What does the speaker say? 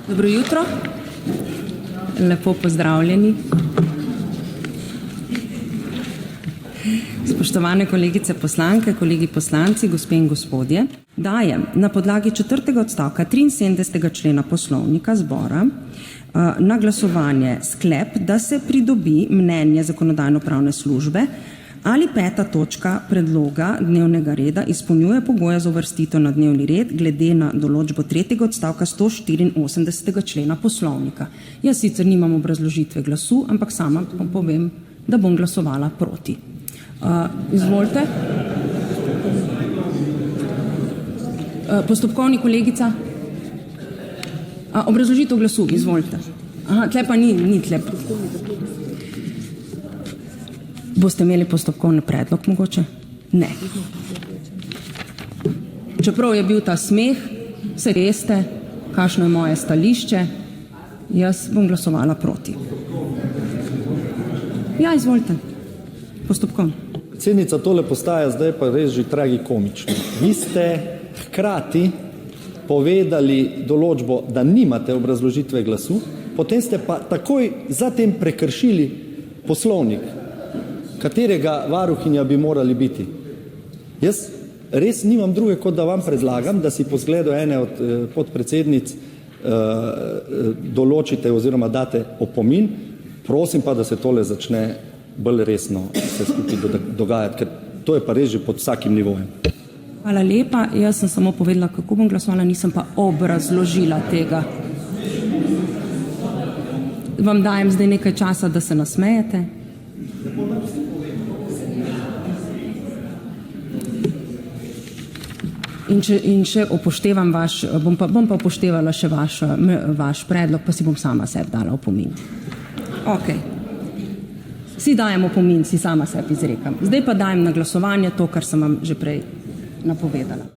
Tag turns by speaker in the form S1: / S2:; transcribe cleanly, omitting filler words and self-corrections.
S1: Dobro jutro, lepo pozdravljeni. Spoštovane kolegice poslanke, kolegi poslanci, gospe in gospodje, dajem na podlagi četrtega odstavka 73. člena Poslovnika zbora na glasovanje sklep, da se pridobi mnenje Zakonodajno-pravne službe, ali 5. točka predloga dnevnega reda izpolnjuje pogoje za uvrstitev na dnevni red glede na določbo 3. odstavka 184. člena Poslovnika. Jaz sicer nimam obrazložitve glasu, ampak sama povem, da bom glasovala proti. Izvolite. Postopkovni, kolegica. Obrazložitev glasu, izvolite. Tle pa ni tle. Boste imeli postopkovni predlog mogoče? Ne. Čeprav je bil ta smeh, saj veste, kakšno je moje stališče, jaz bom glasovala proti. Ja, izvolite. Postopkovno.
S2: Predsednica, tole postaja zdaj pa res že tragikomično. Vi ste hkrati povedali določbo, da nimate obrazložitve glasu, potem ste pa takoj zatem prekršili poslovnik, katerega varuhinja bi morali biti. Jaz res nimam druge, kot da vam predlagam, da si po zgledu ene od podpredsednic določite oziroma date opomin. Prosim pa, da se tole začne bolj resno se skupaj dogajati, ker to je pa res že pod vsakim nivojem.
S1: Hvala lepa. Jaz sem samo povedala, kako bom glasovala, nisem pa obrazložila tega. Vam dajem zdaj nekaj časa, da se nasmejete. In še upoštevam bom pa upoštevala še vaš predlog, pa si bom sama sebi dala opomin. Okej. Si dajem opomin, si sama sebi izrekam. Zdaj pa dajem na glasovanje to, kar sem vam že prej napovedala.